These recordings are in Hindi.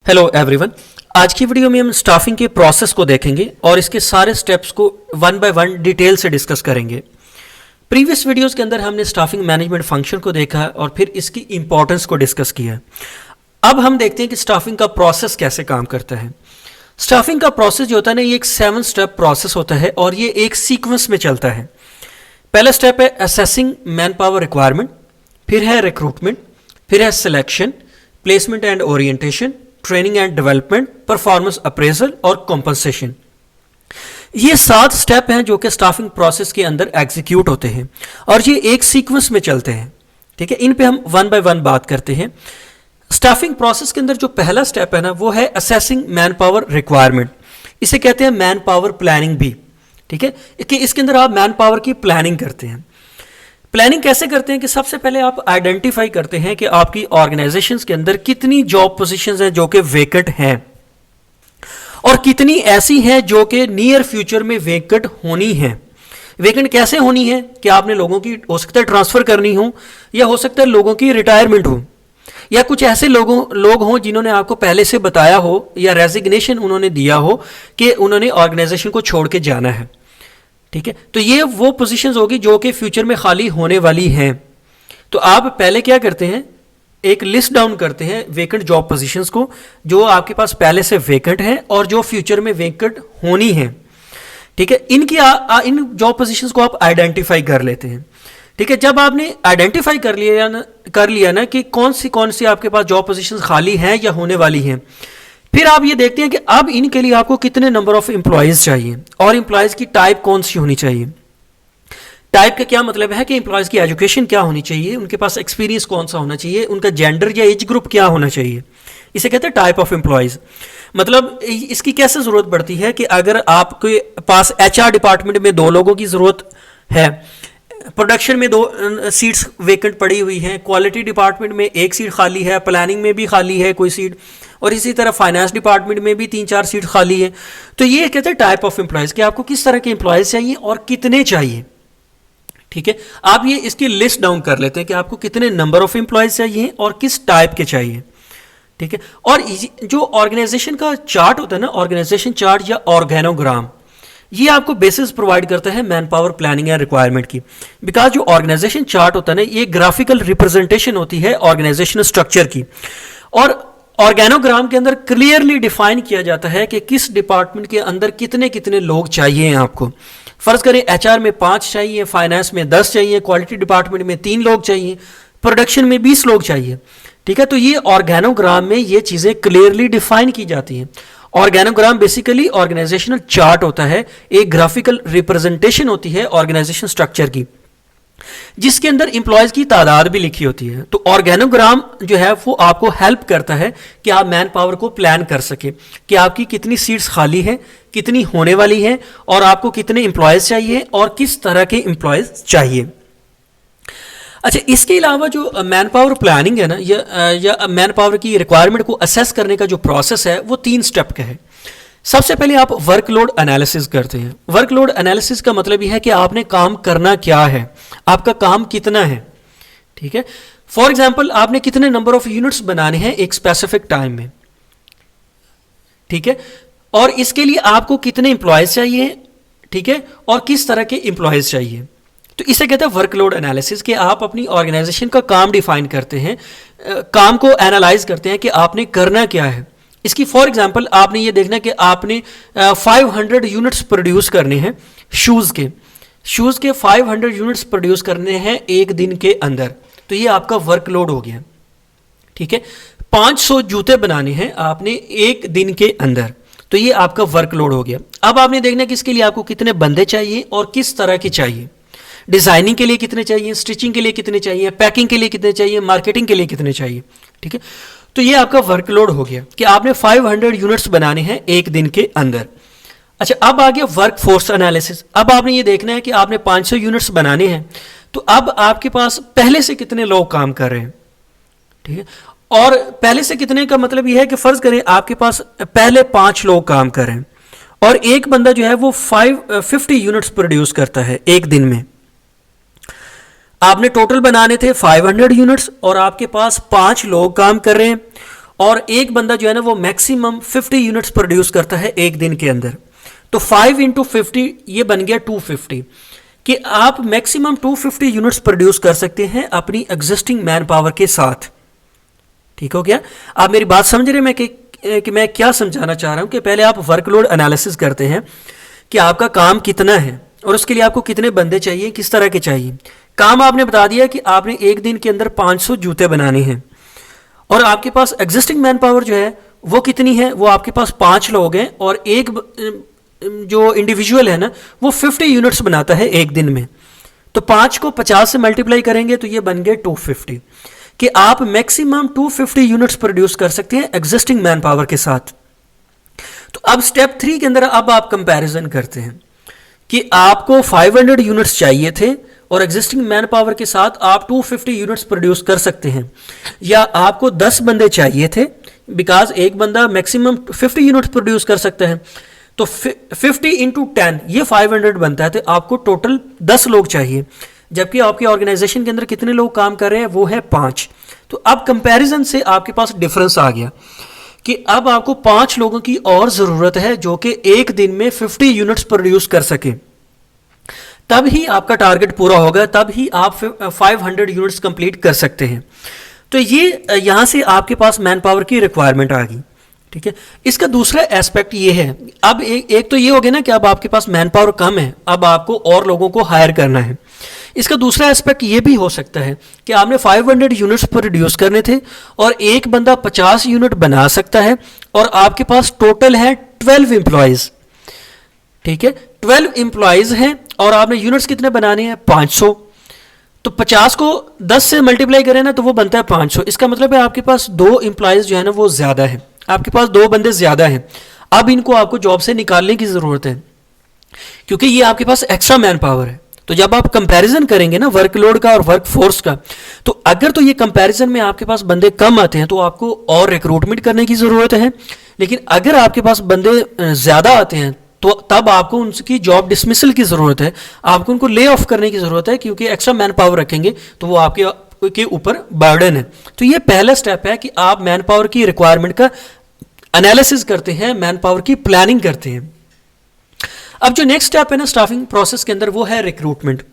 Hello everyone. आज की वीडियो में हम स्टाफिंग के प्रोसेस को देखेंगे और इसके सारे स्टेप्स को वन बाय वन डिटेल से डिस्कस करेंगे। प्रीवियस वीडियोस के अंदर हमने स्टाफिंग मैनेजमेंट फंक्शन को देखा और फिर इसकी इंपॉर्टेंस को डिस्कस किया। अब हम देखते हैं कि स्टाफिंग का प्रोसेस कैसे काम करता है। स्टाफिंग का प्रोसेस जो होता है ना, ये एक 7 स्टेप प्रोसेस होता है और ये एक सीक्वेंस में चलता है। पहला स्टेप है असेसिंग मैन पावर रिक्वायरमेंट, फिर है रिक्रूटमेंट, फिर है selection, placement and orientation, training and development, performance appraisal और कॉम्पनसेशन। ये 7 स्टेप हैं जो कि स्टाफिंग प्रोसेस के अंदर एग्जीक्यूट होते हैं और ये एक सीक्वेंस में चलते हैं। ठीक है, इन पे हम वन बाय वन बात करते हैं। स्टाफिंग प्रोसेस के अंदर जो पहला स्टेप है ना, वो है असेसिंग मैन पावर रिक्वायरमेंट। इसे कहते हैं मैन पावर प्लानिंग भी। ठीक है, कि इसके अंदर आप मैन पावर की प्लानिंग करते हैं। प्लानिंग कैसे करते हैं कि सबसे पहले आप आइडेंटिफाई करते हैं कि आपकी ऑर्गेनाइजेशंस के अंदर कितनी जॉब पोजीशंस हैं जो कि वेकेंट हैं और कितनी ऐसी हैं जो कि नियर फ्यूचर में वेकेंट होनी है। वेकेंट कैसे होनी है कि आपने लोगों की हो सकता है ट्रांसफर करनी हो, या हो सकता है लोगों की रिटायरमेंट हो, या कुछ ऐसे लोग हों जिन्होंने आपको पहले से बताया हो या रेजिग्नेशन उन्होंने दिया हो कि उन्होंने ऑर्गेनाइजेशन को छोड़ के जाना है। ठीक है, तो ये वो पोजीशंस होगी जो कि फ्यूचर में खाली होने वाली हैं। तो आप पहले क्या करते हैं, एक लिस्ट डाउन करते हैं वेकेंट जॉब पोजीशंस को जो आपके पास पहले से वेकेंट हैं और जो फ्यूचर में वेकेंट होनी है। ठीक है, इनकी इन जॉब पोजीशंस को आप आइडेंटिफाई कर लेते हैं। ठीक है, जब आपने आइडेंटिफाई कर लिया ना कि कौन सी आपके पास जॉब पोजीशंस खाली हैं या होने वाली हैं, फिर आप ये देखते हैं कि अब इनके लिए आपको कितने नंबर ऑफ एम्प्लॉयज चाहिए और एम्प्लॉयज की टाइप कौन सी होनी चाहिए। टाइप का क्या मतलब है कि एम्प्लॉयज की एजुकेशन क्या होनी चाहिए, उनके पास एक्सपीरियंस कौन सा होना चाहिए, उनका जेंडर या एज ग्रुप क्या होना चाहिए। इसे कहते हैं टाइप ऑफ एम्प्लॉयज। मतलब इसकी कैसे जरूरत पड़ती है कि अगर आपके पास HR डिपार्टमेंट में 2 लोगों की जरूरत है, प्रोडक्शन में 2 सीट्स वेकेंट पड़ी हुई हैं, क्वालिटी डिपार्टमेंट में 1 सीट खाली है, प्लानिंग में भी खाली है कोई सीट, और इसी तरह फाइनेंस डिपार्टमेंट में भी 3-4 सीट खाली है। तो ये कहते हैं टाइप ऑफ एम्प्लॉयज कि आपको किस तरह के एम्प्लॉयज चाहिए और कितने चाहिए। ठीक है, आप ये इसकी लिस्ट डाउन कर लेते हैं कि आपको कितने नंबर ऑफ एम्प्लॉयज चाहिए और किस टाइप के चाहिए। ठीक है, और जो ऑर्गेनाइजेशन का चार्ट होता है ना, ऑर्गेनाइजेशन चार्ट या ऑर्गेनोग्राम, ये आपको बेसिस प्रोवाइड करता है man power planning and requirement की। बिकॉज जो ऑर्गेनाइजेशन चार्ट होता है ना, ये ग्राफिकल रिप्रेजेंटेशन होती है ऑर्गेनाइजेशनल स्ट्रक्चर की, और ऑर्गेनोग्राम के अंदर क्लियरली डिफाइन किया जाता है कि किस डिपार्टमेंट के अंदर कितने कितने लोग चाहिए आपको। फर्ज करें HR में 5 चाहिए, फाइनेंस में 10 चाहिए, क्वालिटी डिपार्टमेंट में 3 लोग चाहिए, प्रोडक्शन में 20 लोग चाहिए। ठीक है, तो ये ऑर्गेनोग्राम में ये चीजें क्लियरली डिफाइन की जाती हैं। ऑर्गेनोग्राम बेसिकली ऑर्गेनाइजेशनल चार्ट होता है, एक ग्राफिकल रिप्रेजेंटेशन होती है ऑर्गेनाइजेशन स्ट्रक्चर की, जिसके अंदर एम्प्लॉयज की तादाद भी लिखी होती है। तो ऑर्गेनोग्राम जो है वो आपको हेल्प करता है कि आप मैन पावर को प्लान कर सके कि आपकी कितनी सीट्स खाली हैं, कितनी होने वाली हैं, और आपको कितने एम्प्लॉयज चाहिए और किस तरह के एम्प्लॉयज चाहिए। अच्छा, इसके अलावा जो मैन पावर प्लानिंग है ना, या मैन पावर की रिक्वायरमेंट को असेस करने का जो प्रोसेस है वो 3 स्टेप का है। सबसे पहले आप वर्कलोड एनालिसिस करते हैं। वर्कलोड एनालिसिस का मतलब यह है कि आपने काम करना क्या है, आपका काम कितना है। ठीक है, फॉर एग्जांपल आपने कितने नंबर ऑफ यूनिट्स बनाने हैं एक स्पेसिफिक टाइम में। ठीक है, और इसके लिए आपको कितने एम्प्लॉयज चाहिए, ठीक है, और किस तरह के एम्प्लॉयज चाहिए। तो इसे कहते हैं वर्कलोड एनालिसिस, कि आप अपनी ऑर्गेनाइजेशन का काम डिफाइन करते हैं, काम को एनालाइज करते हैं कि आपने करना क्या है। इसकी फॉर एग्जांपल आपने ये देखना कि आपने 500 यूनिट्स प्रोड्यूस करने हैं शूज़ के 500 यूनिट्स प्रोड्यूस करने हैं एक दिन के अंदर, तो ये आपका वर्कलोड हो गया। ठीक है, 500 जूते बनाने हैं आपने एक दिन के अंदर, तो ये आपका वर्कलोड हो गया। अब आपने देखना कि इसके लिए आपको कितने बंदे चाहिए और किस तरह के चाहिए, डिजाइनिंग के लिए कितने चाहिए, स्टिचिंग के लिए कितने चाहिए, पैकिंग के लिए कितने चाहिए, मार्केटिंग के लिए कितने चाहिए। ठीक है, तो ये आपका वर्कलोड हो गया कि आपने 500 यूनिट्स बनाने हैं एक दिन के अंदर। अच्छा, अब आ गया वर्क फोर्स एनालिसिस। अब आपने ये देखना है कि आपने 500 यूनिट्स बनाने हैं, तो अब आपके पास पहले से कितने लोग काम कर रहे हैं। ठीक है, और पहले से कितने का मतलब यह है कि फर्ज करें आपके पास पहले 5 लोग काम कर रहे हैं और एक बंदा जो है वो 50 यूनिट्स प्रोड्यूस करता है एक दिन में। आपने टोटल बनाने थे 500 यूनिट्स और आपके पास 5 लोग काम कर रहे हैं और एक बंदा जो है ना वो मैक्सिमम 50 यूनिट्स प्रोड्यूस करता है एक दिन के अंदर, तो 5 इंटू 50 ये बन गया 250, कि आप मैक्सिमम 250 यूनिट्स प्रोड्यूस कर सकते हैं अपनी एग्जिस्टिंग मैन पावर के साथ। ठीक हो गया? आप मेरी बात समझ रहे हैं कि मैं क्या समझाना चाह रहा हूं, कि पहले आप वर्कलोड एनालिसिस करते हैं कि आपका काम कितना है और उसके लिए आपको कितने बंदे चाहिए, किस तरह के चाहिए। काम आपने बता दिया कि आपने एक दिन के अंदर 500 जूते बनाने हैं और आपके पास एग्जिस्टिंग मैन पावर जो है वो कितनी है, वो आपके पास 5 लोग हैं और एक जो इंडिविजुअल है ना वो 50 यूनिट्स बनाता है एक दिन में, तो 5 को 50 से मल्टीप्लाई करेंगे तो ये बन गए 250, कि आप मैक्सिमम 250 यूनिट्स प्रोड्यूस कर सकते हैं एग्जिस्टिंग मैन पावर के साथ। तो अब स्टेप 3 के अंदर अब आप कंपैरिजन करते हैं कि आपको 500 यूनिट्स चाहिए थे और एग्जिस्टिंग मैन पावर के साथ आप 250 यूनिट्स प्रोड्यूस कर सकते हैं, या आपको 10 बंदे चाहिए थे बिकॉज एक बंदा मैक्सिमम 50 यूनिट्स प्रोड्यूस कर सकता है, तो 50 इंटू 10 ये 500 बनता है, तो आपको टोटल 10 लोग चाहिए, जबकि आपकी ऑर्गेनाइजेशन के अंदर कितने लोग काम कर रहे हैं, वो है 5। तो अब कंपैरिजन से आपके पास डिफरेंस आ गया कि अब आपको 5 लोगों की और ज़रूरत है जो कि एक दिन में 50 यूनिट्स प्रोड्यूस कर सके, तब ही आपका टारगेट पूरा होगा, तब ही आप 500 यूनिट्स कंप्लीट कर सकते हैं। तो ये यहाँ से आपके पास मैन पावर की रिक्वायरमेंट आ गई। ठीक है, इसका दूसरा एस्पेक्ट ये है, अब एक तो ये हो गया ना कि अब आपके पास मैन पावर कम है, अब आपको और लोगों को हायर करना है। इसका दूसरा एस्पेक्ट ये भी हो सकता है कि आपने 500 यूनिट्स प्रोड्यूस करने थे और एक बंदा 50 यूनिट बना सकता है और आपके पास टोटल है 12 एम्प्लॉयज़। ठीक है, 12 एम्प्लॉयज़ हैं और आपने यूनिट्स कितने बनाने हैं, 500, तो 50 को 10 से मल्टीप्लाई करें ना तो वो बनता है 500। इसका मतलब है आपके पास 2 एम्प्लॉयज़ जो है ना वो ज़्यादा है, आपके पास 2 बंदे ज़्यादा हैं। अब इनको आपको जॉब से निकालने की ज़रूरत है क्योंकि ये आपके पास एक्स्ट्रा मैन पावर है। तो जब आप कंपैरिजन करेंगे ना वर्कलोड का और वर्क फोर्स का, तो अगर तो ये कंपैरिजन में आपके पास बंदे कम आते हैं तो आपको और रिक्रूटमेंट करने की ज़रूरत है, लेकिन अगर आपके पास बंदे ज़्यादा आते हैं तो तब आपको उनकी जॉब डिसमिसल की ज़रूरत है, आपको उनको ले ऑफ करने की ज़रूरत है, क्योंकि एक्स्ट्रा मैन पावर रखेंगे तो वो आपके के ऊपर बर्डन है। तो ये पहला स्टेप है कि आप मैन पावर की रिक्वायरमेंट का एनालिसिस करते हैं, मैन पावर की प्लानिंग करते हैं। अब जो नेक्स्ट स्टेप है ना स्टाफिंग प्रोसेस के अंदर, वो है रिक्रूटमेंट।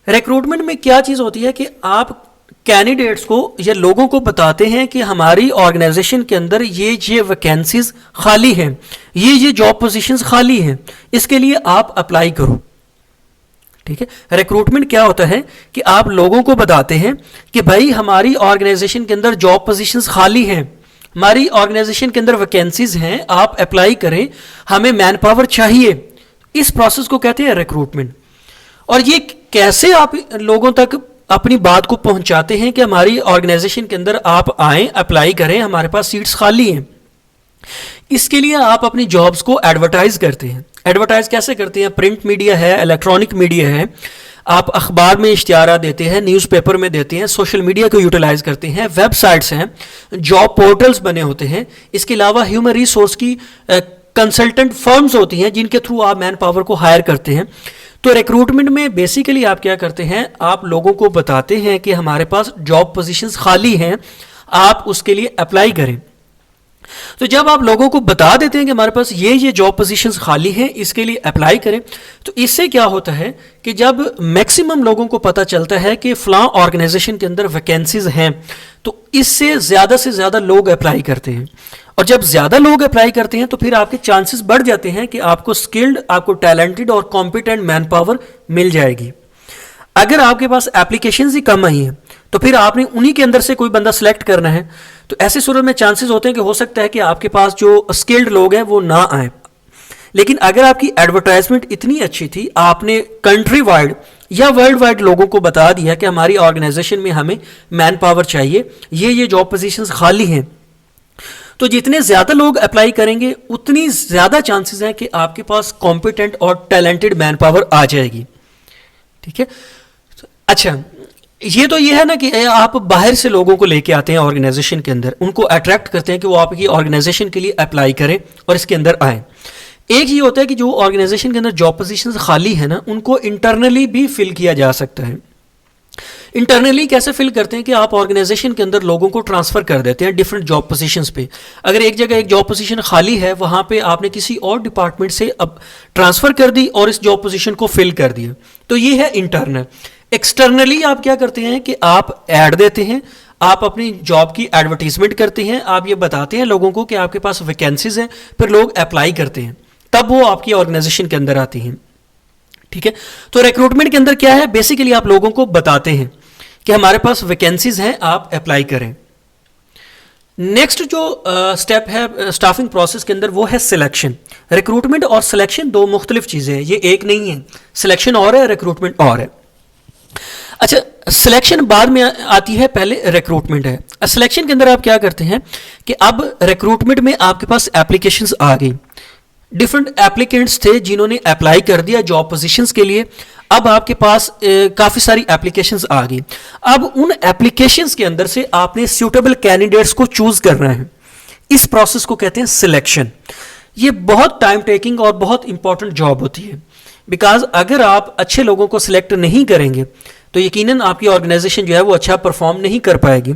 रिक्रूटमेंट में क्या चीज़ होती है कि आप कैंडिडेट्स को या लोगों को बताते हैं कि हमारी ऑर्गेनाइजेशन के अंदर ये वैकेंसीज खाली हैं, ये जॉब पोजीशंस खाली हैं, इसके लिए आप अप्लाई करो। ठीक है, रिक्रूटमेंट क्या होता है कि आप लोगों को बताते हैं कि भाई हमारी ऑर्गेनाइजेशन के अंदर जॉब पोजीशंस खाली हैं, हमारी ऑर्गेनाइजेशन के अंदर वैकेंसीज हैं, आप अप्लाई करें, हमें मैन पावर चाहिए। इस प्रोसेस को कहते हैं रिक्रूटमेंट। और ये कैसे आप लोगों तक अपनी बात को पहुंचाते हैं कि हमारी ऑर्गेनाइजेशन के अंदर आप आएं, अप्लाई करें, हमारे पास सीट्स खाली हैं। इसके लिए आप अपनी जॉब्स को एडवर्टाइज करते हैं। एडवर्टाइज कैसे करते हैं? प्रिंट मीडिया है, इलेक्ट्रॉनिक मीडिया है, आप अखबार में इश्तिहार देते हैं, न्यूज़पेपर में देते हैं, सोशल मीडिया को यूटिलाइज करते हैं, वेबसाइट्स हैं, जॉब पोर्टल्स बने होते हैं। इसके अलावा ह्यूमन रिसोर्स की कंसल्टेंट फर्म्स होती हैं जिनके थ्रू आप मैन पावर को हायर करते हैं। तो रिक्रूटमेंट में बेसिकली आप क्या करते हैं, आप लोगों को बताते हैं कि हमारे पास जॉब पोजीशंस खाली हैं, आप उसके लिए अप्लाई करें। तो जब आप लोगों को बता देते हैं कि हमारे पास ये जॉब पोजीशंस खाली हैं, इसके लिए अप्लाई करें, तो इससे क्या होता है कि जब मैक्सिमम लोगों को पता चलता है कि फलां ऑर्गेनाइजेशन के अंदर वैकेंसीज हैं, तो इससे से ज़्यादा लोग अप्लाई करते हैं। और जब ज़्यादा लोग अप्लाई करते हैं तो फिर आपके चांसेस बढ़ जाते हैं कि आपको स्किल्ड, आपको टैलेंटेड और कॉम्पिटेंट मैन पावर मिल जाएगी। अगर आपके पास एप्लीकेशंस ही कम आई हैं तो फिर आपने उन्हीं के अंदर से कोई बंदा सेलेक्ट करना है, तो ऐसे सूरत में चांसेस होते हैं कि हो सकता है कि आपके पास जो स्किल्ड लोग हैं वो ना आए। लेकिन अगर आपकी एडवर्टाइजमेंट इतनी अच्छी थी, आपने कंट्री वाइड या वर्ल्ड वाइड लोगों को बता दिया कि हमारी ऑर्गेनाइजेशन में हमें मैन पावर चाहिए, ये जॉब पोजीशंस खाली हैं, तो जितने ज़्यादा लोग अप्लाई करेंगे उतनी ज़्यादा चांसेस हैं कि आपके पास कॉम्पिटेंट और टैलेंटेड मैन पावर आ जाएगी। ठीक है, अच्छा, ये है ना कि आप बाहर से लोगों को लेके आते हैं ऑर्गेनाइजेशन के अंदर, उनको अट्रैक्ट करते हैं कि वो आपकी ऑर्गेनाइजेशन के लिए अप्लाई करें और इसके अंदर आए। एक ये होता है कि जो ऑर्गेनाइजेशन के अंदर जॉब पोजीशंस खाली है ना, उनको इंटरनली भी फिल किया जा सकता है। इंटरनली कैसे फिल करते हैं कि आप ऑर्गेनाइजेशन के अंदर लोगों को ट्रांसफ़र कर देते हैं डिफरेंट जॉब पोजीशंस पे। अगर एक जगह एक जॉब पोजीशन खाली है, वहाँ पे आपने किसी और डिपार्टमेंट से अब ट्रांसफ़र कर दी और इस जॉब पोजीशन को फिल कर दिया, तो ये है इंटरनल। एक्सटर्नली आप क्या करते हैं कि आप ऐड देते हैं, आप अपनी जॉब की एडवर्टीजमेंट करते हैं, आप ये बताते हैं लोगों को कि आपके पास वैकेंसीज हैं, फिर लोग अप्लाई करते हैं, तब वो आपकी ऑर्गेनाइजेशन के अंदर आती हैं। ठीक है, तो रिक्रूटमेंट के अंदर क्या है, बेसिकली आप लोगों को बताते हैं कि हमारे पास वैकेंसीज हैं, आप अप्लाई करें। नेक्स्ट जो स्टेप है स्टाफिंग प्रोसेस के अंदर वो है सिलेक्शन। रिक्रूटमेंट और सिलेक्शन दो मुख्तलिफ चीज़ें हैं, ये एक नहीं है। सिलेक्शन और है, रिक्रूटमेंट और है। अच्छा, सिलेक्शन बाद में आती है, पहले रिक्रूटमेंट है। सिलेक्शन के अंदर आप क्या करते हैं कि अब रिक्रूटमेंट में आपके पास एप्लीकेशंस आ गई, डिफरेंट एप्लीकेंट्स थे जिन्होंने अप्लाई कर दिया जॉब पोजीशंस के लिए। अब आपके पास काफ़ी सारी एप्लीकेशंस आ गई। अब उन एप्लीकेशंस के अंदर से आपने सूटेबल कैंडिडेट्स को चूज़ करना है। इस प्रोसेस को कहते हैं सिलेक्शन। ये बहुत टाइम टेकिंग और बहुत इंपॉर्टेंट जॉब होती है, बिकॉज अगर आप अच्छे लोगों को सिलेक्ट नहीं करेंगे तो यकीनन आपकी ऑर्गेनाइजेशन जो है वो अच्छा परफॉर्म नहीं कर पाएगी।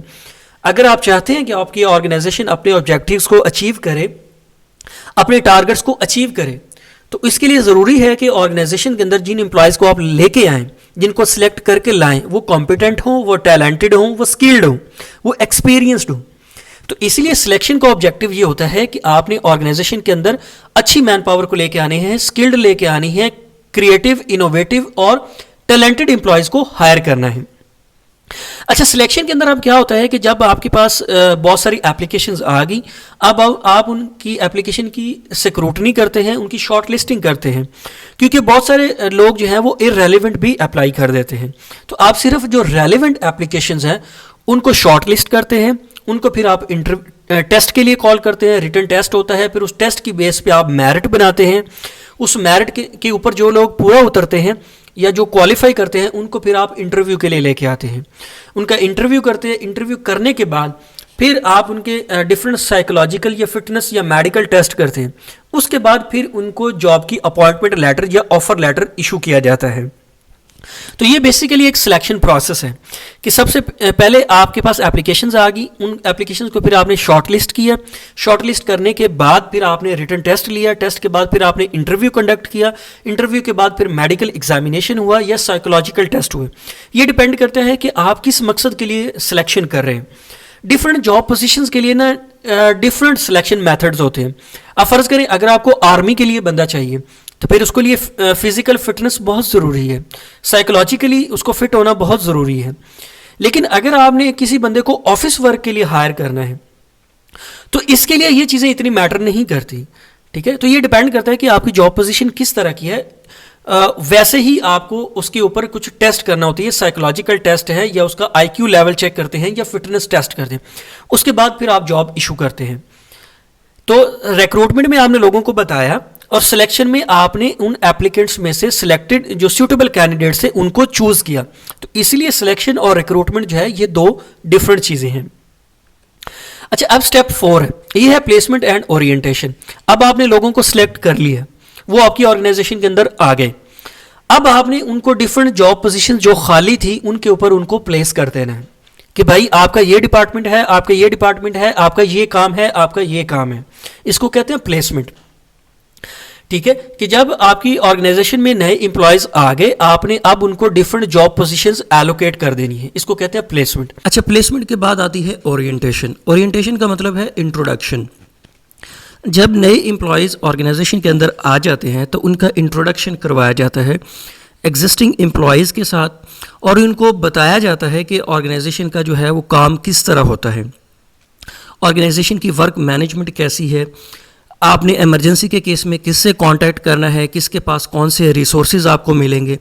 अगर आप चाहते हैं कि आपकी ऑर्गेनाइजेशन अपने ऑब्जेक्टिव्स को अचीव करे, अपने टारगेट्स को अचीव करे, तो इसके लिए ज़रूरी है कि ऑर्गेनाइजेशन के अंदर जिन एम्प्लॉयज़ को आप लेके आएँ, जिनको सिलेक्ट करके लाएं, वो कॉम्पिटेंट हों, वो टैलेंटेड हों, वो स्किल्ड हों, वो एक्सपीरियंस्ड हों। तो इसीलिए सिलेक्शन का ऑब्जेक्टिव ये होता है कि आपने ऑर्गेनाइजेशन के अंदर अच्छी मैन पावर को लेके आने हैं, स्किल्ड लेके आनी है, क्रिएटिव, इनोवेटिव और टैलेंटेड एम्प्लॉयज़ को हायर करना है। अच्छा, सिलेक्शन के अंदर अब क्या होता है कि जब आपके पास बहुत सारी एप्लीकेशंस आ गई, अब आप उनकी एप्लीकेशन की स्क्रूटनी करते हैं, उनकी शॉर्ट लिस्टिंग करते हैं, क्योंकि बहुत सारे लोग जो हैं वो इररेलेवेंट भी अप्लाई कर देते हैं। तो आप सिर्फ जो रेलेवेंट एप्लीकेशंस हैं उनको शॉर्ट लिस्ट करते हैं, उनको फिर आप टेस्ट के लिए कॉल करते हैं, रिटन टेस्ट होता है, फिर उस टेस्ट की बेस पे आप मेरिट बनाते हैं। उस मेरिट के ऊपर जो लोग पूरा उतरते हैं या जो क्वालिफाई करते हैं उनको फिर आप इंटरव्यू के लिए लेके आते हैं, उनका इंटरव्यू करते हैं। इंटरव्यू करने के बाद फिर आप उनके डिफरेंट साइकोलॉजिकल या फिटनेस या मेडिकल टेस्ट करते हैं। उसके बाद फिर उनको जॉब की अपॉइंटमेंट लेटर या ऑफर लेटर इशू किया जाता है। तो ये बेसिकली एक सिलेक्शन प्रोसेस है कि सबसे पहले आपके पास एप्लीकेशंस आ गई, उन एप्लीकेशंस को फिर आपने शॉर्ट लिस्ट किया, शॉर्ट लिस्ट करने के बाद फिर आपने रिटन टेस्ट लिया, टेस्ट के बाद फिर आपने इंटरव्यू कंडक्ट किया, इंटरव्यू के बाद फिर मेडिकल एग्जामिनेशन हुआ या साइकोलॉजिकल टेस्ट हुए। ये डिपेंड करता है कि आप किस मकसद के लिए सिलेक्शन कर रहे हैं। डिफरेंट जॉब पोजीशंस के लिए ना डिफरेंट सिलेक्शन मेथड्स होते हैं। अब फ़र्ज़ करें अगर आपको आर्मी के लिए बंदा चाहिए तो फिर उसके लिए फिज़िकल फिटनेस बहुत ज़रूरी है, साइकोलॉजिकली उसको फिट होना बहुत ज़रूरी है। लेकिन अगर आपने किसी बंदे को ऑफिस वर्क के लिए हायर करना है तो इसके लिए ये चीज़ें इतनी मैटर नहीं करती। ठीक है, तो ये डिपेंड करता है कि आपकी जॉब पोजीशन किस तरह की है। वैसे ही आपको उसके ऊपर कुछ टेस्ट करना होती है, साइकोलॉजिकल टेस्ट है या उसका IQ लेवल चेक करते हैं या फिटनेस टेस्ट करते हैं, उसके बाद फिर आप जॉब इशू करते हैं। तो रिक्रूटमेंट में आपने लोगों को बताया और सिलेक्शन में आपने उन एप्लीकेंट्स में से सिलेक्टेड जो सूटेबल कैंडिडेट्स थे उनको चूज किया। तो इसलिए सिलेक्शन और रिक्रूटमेंट जो है ये दो डिफरेंट चीज़ें हैं। अच्छा, अब स्टेप 4 है, ये है प्लेसमेंट एंड ओरिएंटेशन। अब आपने लोगों को सिलेक्ट कर लिया, वो आपकी ऑर्गेनाइजेशन के अंदर आ गए। अब आपने उनको डिफरेंट जॉब पोजीशन जो खाली थी उनके ऊपर उनको प्लेस कर देना है कि भाई आपका ये डिपार्टमेंट है, आपका ये डिपार्टमेंट है, आपका ये काम है, आपका ये काम है। इसको कहते हैं प्लेसमेंट। ठीक है, कि जब आपकी ऑर्गेनाइजेशन में नए एम्प्लॉयज आ गए, आपने अब उनको डिफरेंट जॉब पोजीशंस एलोकेट कर देनी है, इसको कहते हैं प्लेसमेंट। अच्छा, प्लेसमेंट के बाद आती है ओरिएंटेशन। ओरिएंटेशन का मतलब है इंट्रोडक्शन। जब नए एम्प्लॉयज़ ऑर्गेनाइजेशन के अंदर आ जाते हैं तो उनका इंट्रोडक्शन करवाया जाता है एग्जिस्टिंग एम्प्लॉयज़ के साथ और उनको बताया जाता है कि ऑर्गेनाइजेशन का जो है वो काम किस तरह होता है, ऑर्गेनाइजेशन की वर्क मैनेजमेंट कैसी है, आपने इमरजेंसी के केस में किससे कांटेक्ट करना है, किसके पास कौन से रिसोर्सेज आपको मिलेंगे।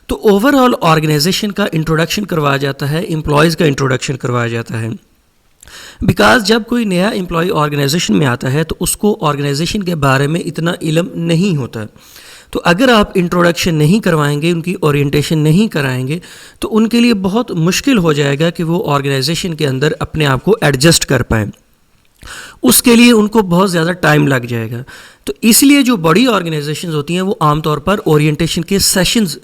तो ओवरऑल ऑर्गेनाइजेशन का इंट्रोडक्शन करवाया जाता है, एम्प्लॉयज़ का इंट्रोडक्शन करवाया जाता है। बिकॉज जब कोई नया एम्प्लॉय ऑर्गेनाइजेशन में आता है तो उसको ऑर्गेनाइजेशन के बारे में इतना इल्म नहीं होता। तो अगर आप इंट्रोडक्शन नहीं करवाएंगे, उनकी ओरिएंटेशन नहीं कराएंगे तो उनके लिए बहुत मुश्किल हो जाएगा कि वो ऑर्गेनाइजेशन के अंदर अपने आप को एडजस्ट कर पाएँ। उसके लिए उनको बहुत ज़्यादा टाइम लग जाएगा। तो इसलिए जो बड़ी ऑर्गेनाइजेशंस होती हैं वो आमतौर पर ओरिएंटेशन के सेशंस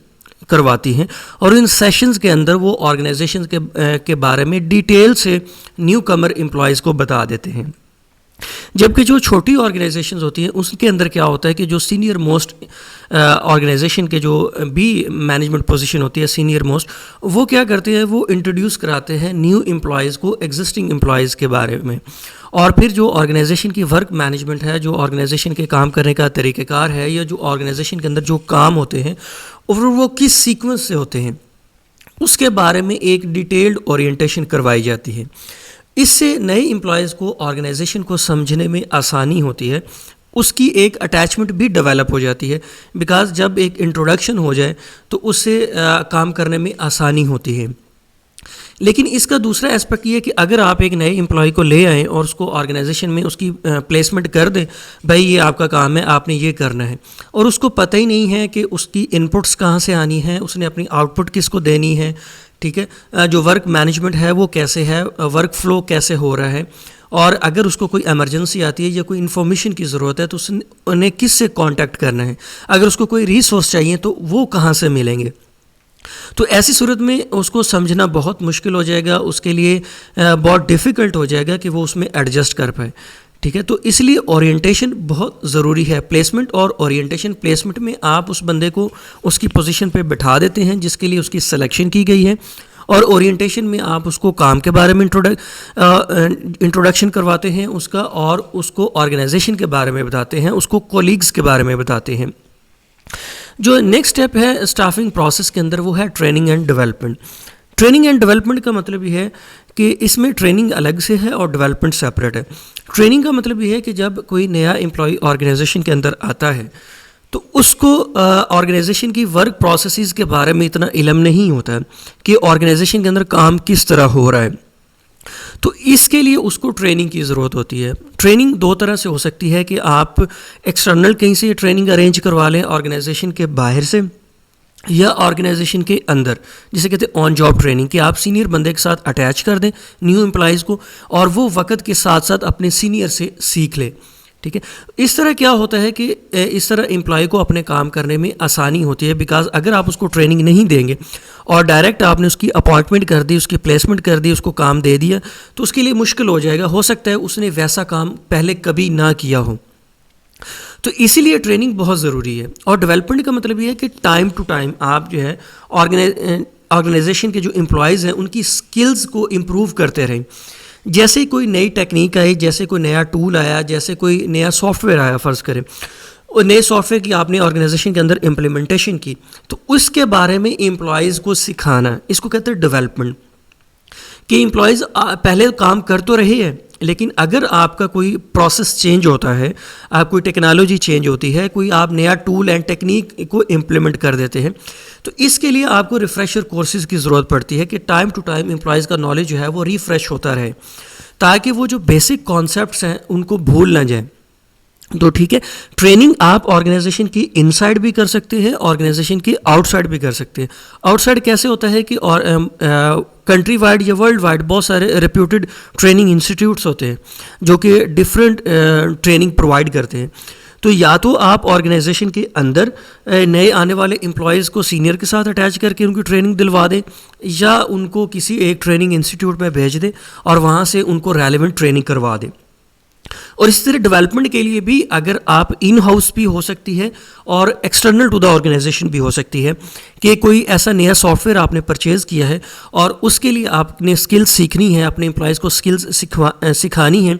करवाती हैं और इन सेशंस के अंदर वो ऑर्गेनाइजेशन के बारे में डिटेल से न्यू कमर एम्प्लॉयज़ को बता देते हैं। जबकि जो छोटी ऑर्गेनाइजेशंस होती हैं उसके अंदर क्या होता है कि जो सीनियर मोस्ट ऑर्गेनाइजेशन के जो भी मैनेजमेंट पोजीशन होती है सीनियर मोस्ट, वो क्या करते हैं, वो इंट्रोड्यूस कराते हैं न्यू एम्प्लॉयज़ को एग्जिस्टिंग एम्प्लॉयज़ के बारे में, और फिर जो ऑर्गेनाइजेशन की वर्क मैनेजमेंट है, जो ऑर्गेनाइजेशन के काम करने का तरीक़ाकार है, या जो ऑर्गेनाइजेशन के अंदर जो काम होते हैं और वो किस सीक्वेंस से होते हैं, उसके बारे में एक डिटेल्ड ओरिएंटेशन करवाई जाती है। इससे नए एम्प्लॉयज़ को ऑर्गेनाइजेशन को समझने में आसानी होती है, उसकी एक अटैचमेंट भी डेवलप हो जाती है, बिकॉज़ जब एक इंट्रोडक्शन हो जाए तो उससे काम करने में आसानी होती है। लेकिन इसका दूसरा एस्पेक्ट ये है कि अगर आप एक नए एम्प्लॉय को ले आएँ और उसको ऑर्गेनाइजेशन में उसकी प्लेसमेंट कर दें, भाई ये आपका काम है, आपने ये करना है, और उसको पता ही नहीं है कि उसकी इनपुट्स कहाँ से आनी है, उसने अपनी आउटपुट किसको देनी है, ठीक है, जो वर्क मैनेजमेंट है वो कैसे है, वर्क फ्लो कैसे हो रहा है, और अगर उसको कोई इमरजेंसी आती है या कोई इन्फॉर्मेशन की ज़रूरत है तो उन्हें किस से कांटेक्ट करना है, अगर उसको कोई रिसोर्स चाहिए तो वो कहाँ से मिलेंगे। तो ऐसी सूरत में उसको समझना बहुत मुश्किल हो जाएगा, उसके लिए बहुत डिफ़िकल्ट हो जाएगा कि वो उसमें एडजस्ट कर पाए, ठीक है। तो इसलिए ओरिएंटेशन बहुत ज़रूरी है। प्लेसमेंट और ओरिएंटेशन, प्लेसमेंट में आप उस बंदे को उसकी पोजीशन पे बिठा देते हैं जिसके लिए उसकी सिलेक्शन की गई है, और ओरिएंटेशन में आप उसको काम के बारे में इंट्रोडक्शन करवाते हैं उसका, और उसको ऑर्गेनाइजेशन के बारे में बताते हैं, उसको कोलीग्स के बारे में बताते हैं। जो नेक्स्ट स्टेप है स्टाफिंग प्रोसेस के अंदर वो है training and development. Training and development का मतलब ये है कि इसमें ट्रेनिंग अलग से है और डेवलपमेंट सेपरेट है। ट्रेनिंग का मतलब ये है कि जब कोई नया एम्प्लॉय ऑर्गेनाइजेशन के अंदर आता है तो उसको ऑर्गेनाइजेशन की वर्क प्रोसेसेस के बारे में इतना इल्म नहीं होता है कि ऑर्गेनाइजेशन के अंदर काम किस तरह हो रहा है, तो इसके लिए उसको ट्रेनिंग की ज़रूरत होती है। ट्रेनिंग दो तरह से हो सकती है कि आप एक्सटर्नल कहीं से ट्रेनिंग अरेंज करवा लें ऑर्गेनाइजेशन के बाहर से, या ऑर्गेनाइजेशन के अंदर, जिसे कहते हैं ऑन जॉब ट्रेनिंग, कि आप सीनियर बंदे के साथ अटैच कर दें न्यू एम्प्लॉयज़ को और वो वक्त के साथ साथ अपने सीनियर से सीख ले, ठीक है। इस तरह क्या होता है कि इस तरह एम्प्लॉय को अपने काम करने में आसानी होती है, बिकॉज अगर आप उसको ट्रेनिंग नहीं देंगे और डायरेक्ट आपने उसकी अपॉइंटमेंट कर दी, उसकी प्लेसमेंट कर दी, उसको काम दे दिया, तो उसके लिए मुश्किल हो जाएगा। हो सकता है उसने वैसा काम पहले कभी ना किया हो, तो इसीलिए ट्रेनिंग बहुत ज़रूरी है। और डेवलपमेंट का मतलब ये है कि टाइम टू टाइम आप जो है ऑर्गेनाइजेशन के जो एम्प्लॉयज़ हैं उनकी स्किल्स को इम्प्रूव करते रहें। जैसे कोई नई टेक्निक आई, जैसे कोई नया टूल आया, जैसे कोई नया सॉफ्टवेयर आया, फ़र्ज़ करें, और नए सॉफ्टवेयर की आपने ऑर्गेनाइजेशन के अंदर इम्प्लीमेंटेशन की, तो उसके बारे में एम्प्लॉयज़ को सिखाना, इसको कहते हैं डेवलपमेंट। कि एम्प्लॉयज़ पहले काम कर तो रहे हैं, लेकिन अगर आपका कोई प्रोसेस चेंज होता है, आप कोई टेक्नोलॉजी चेंज होती है, कोई आप नया टूल एंड टेक्निक को इम्प्लीमेंट कर देते हैं, तो इसके लिए आपको रिफ़्रेशर कोर्सेज की ज़रूरत पड़ती है कि टाइम टू टाइम एम्प्लॉयज़ का नॉलेज जो है वो रिफ़्रेश होता रहे, ताकि वो जो बेसिक कॉन्सेप्ट्स हैं उनको भूल ना जाए। तो ठीक है, ट्रेनिंग आप ऑर्गेनाइजेशन की इनसाइड भी कर सकते हैं, ऑर्गेनाइजेशन की आउटसाइड भी कर सकते हैं। आउटसाइड कैसे होता है कि कंट्री वाइड या वर्ल्ड वाइड बहुत सारे रेप्यूटेड ट्रेनिंग इंस्टीट्यूट्स होते हैं जो कि डिफरेंट ट्रेनिंग प्रोवाइड करते हैं। तो या तो आप ऑर्गेनाइजेशन के अंदर नए आने वाले एम्प्लॉयज़ को सीनियर के साथ अटैच करके उनकी ट्रेनिंग दिलवा दें, या उनको किसी एक ट्रेनिंग इंस्टीट्यूट में भेज दें और वहाँ से उनको रेलेवेंट ट्रेनिंग करवा दें। और इसी तरह डेवलपमेंट के लिए भी अगर आप इन हाउस भी हो सकती है और एक्सटर्नल टू द ऑर्गेनाइजेशन भी हो सकती है कि कोई ऐसा नया सॉफ्टवेयर आपने परचेज़ किया है और उसके लिए आपने स्किल्स सीखनी है, अपने एम्प्लॉयज़ को स्किल्स सिखानी है,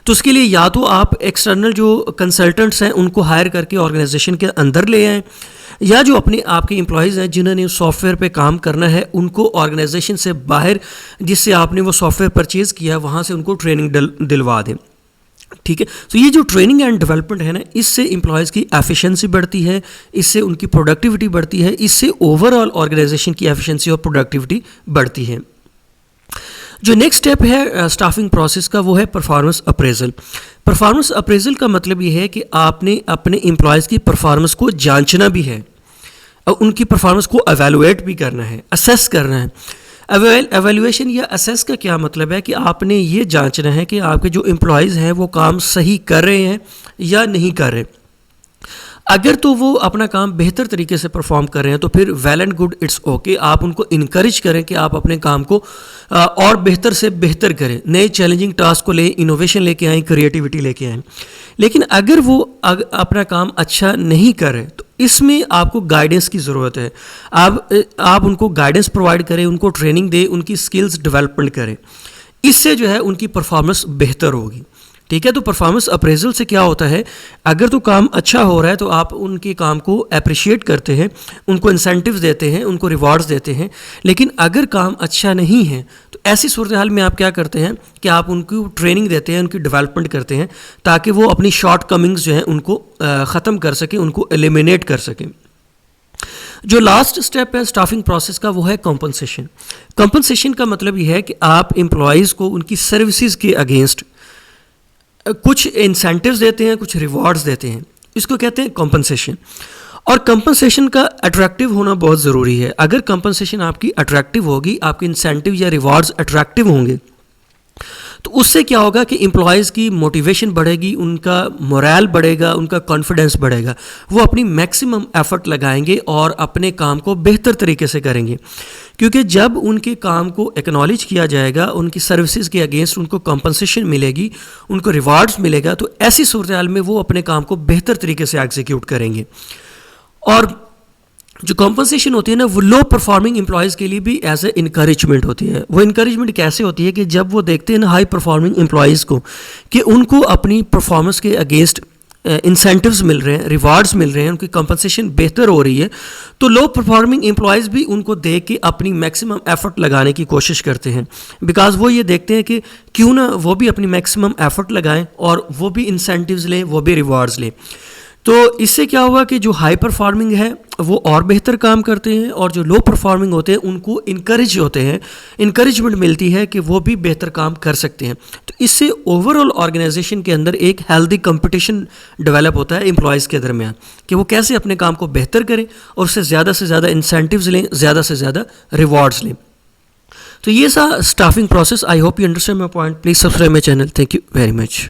तो उसके लिए या तो आप एक्सटर्नल जो कंसल्टेंट्स हैं उनको हायर करके ऑर्गेनाइजेशन के अंदर ले आएँ, या जो अपने आपके एम्प्लॉयज़ हैं जिन्होंने उस सॉफ्टवेयर पे काम करना है उनको ऑर्गेनाइजेशन से बाहर, जिससे आपने वो सॉफ्टवेयर परचेज़ किया है, वहाँ से उनको ट्रेनिंग दिलवा दें। ठीक है, तो ये जो ट्रेनिंग एंड डेवलपमेंट है ना, इससे एम्प्लॉयज़ की एफिशिएंसी बढ़ती है, इससे उनकी प्रोडक्टिविटी बढ़ती है, इससे ओवरऑल ऑर्गेनाइजेशन की एफिशिएंसी और प्रोडक्टिविटी बढ़ती है। जो नेक्स्ट स्टेप है स्टाफिंग प्रोसेस का वो है परफॉर्मेंस अप्रेजल। परफॉर्मेंस अप्रेजल का मतलब ये है कि आपने अपने एम्प्लॉयज़ की परफॉर्मेंस को जांचना भी है और उनकी परफॉर्मेंस को एवेलुएट भी करना है, असेस करना है। एवेल्यूएशन या असेस का क्या मतलब है कि आपने ये जांचना है कि आपके जो एम्प्लॉयज़ हैं वो काम सही कर रहे हैं या नहीं कर रहे। अगर तो वो अपना काम बेहतर तरीके से परफॉर्म कर रहे हैं तो फिर well and good, it's okay. आप उनको इनकरेज करें कि आप अपने काम को और बेहतर से बेहतर करें, नए चैलेंजिंग टास्क को लें, इनोवेशन लेके आएँ, क्रिएटिविटी लेके आएँ। लेकिन अगर वो अपना काम अच्छा नहीं कर रहे तो इसमें आपको गाइडेंस की ज़रूरत है। आप उनको गाइडेंस प्रोवाइड करें, उनको ट्रेनिंग दें, उनकी स्किल्स डेवलपमेंट करें। इससे जो है उनकी परफॉर्मेंस बेहतर होगी। ठीक है, तो परफॉर्मेंस अप्रेजल से क्या होता है, अगर तो काम अच्छा हो रहा है तो आप उनके काम को अप्रिशिएट करते हैं, उनको इंसेंटिव्स देते हैं, उनको रिवार्ड्स देते हैं। लेकिन अगर काम अच्छा नहीं है तो ऐसी सूरत हाल में आप क्या करते हैं कि आप उनको ट्रेनिंग देते हैं, उनकी डेवलपमेंट करते हैं ताकि वो अपनी शॉर्ट कमिंग्स जो हैं उनको ख़त्म कर सकें, उनको एलिमिनेट कर सकें। जो लास्ट स्टेप है स्टाफिंग प्रोसेस का वो है कॉम्पनसेशन। कॉम्पनसेशन का मतलब ये है कि आप एम्प्लॉयज़ को उनकी सर्विसेज के अगेंस्ट कुछ इंसेंटिव्स देते हैं, कुछ रिवॉर्ड्स देते हैं, इसको कहते हैं कॉम्पनसेशन। और कॉम्पनसेशन का अट्रैक्टिव होना बहुत ज़रूरी है। अगर कॉम्पनसेशन आपकी अट्रैक्टिव होगी, आपके इंसेंटिव या रिवॉर्ड्स अट्रैक्टिव होंगे तो उससे क्या होगा कि एम्प्लॉयज़ की मोटिवेशन बढ़ेगी, उनका मोरल बढ़ेगा, उनका कॉन्फिडेंस बढ़ेगा, वो अपनी मैक्सिमम एफर्ट लगाएंगे और अपने काम को बेहतर तरीके से करेंगे। क्योंकि जब उनके काम को एक्नॉलेज किया जाएगा, उनकी सर्विसेज के अगेंस्ट उनको कॉम्पनसेशन मिलेगी, उनको रिवार्ड्स मिलेगा, तो ऐसी सूरत हाल में वो अपने काम को बेहतर तरीके से एग्जीक्यूट करेंगे। और जो कॉम्पनसेशन होती है ना, वो लो परफॉर्मिंग एम्प्लॉयज़ के लिए भी एज ए इनकरेजमेंट होती है। वो इनकरेजमेंट कैसे होती है कि जब वो देखते हैं ना हाई परफॉर्मिंग एम्प्लॉयज़ को कि उनको अपनी परफॉर्मेंस के अगेंस्ट इंसेंटिव्स मिल रहे हैं, रिवार्ड्स मिल रहे हैं, उनकी कंपनसेशन बेहतर हो रही है, तो लो परफॉर्मिंग एम्प्लॉयज़ भी उनको देख के अपनी मैक्सिमम एफर्ट लगाने की कोशिश करते हैं। बिकॉज वो ये देखते हैं कि क्यों ना वो भी अपनी मैक्सिमम एफर्ट लगाएं और वो भी इंसेंटिव्स लें, वो भी रिवार्ड्स लें। तो इससे क्या हुआ कि जो हाई परफॉर्मिंग है वो और बेहतर काम करते हैं और जो लो परफॉर्मिंग होते हैं उनको इनकरेज होते हैं, इनकरेजमेंट मिलती है कि वो भी बेहतर काम कर सकते हैं। तो इससे ओवरऑल ऑर्गेनाइजेशन के अंदर एक हेल्दी कंपटीशन डेवलप होता है एम्प्लॉयज़ के दरमियान कि वो कैसे अपने काम को बेहतर करें और उससे ज़्यादा इंसेंटिव्स लें, ज़्यादा से ज़्यादा रिवॉर्ड्स लें। तो ये सा staffing process. I hope you understand my point. Please subscribe my channel. Thank you very much.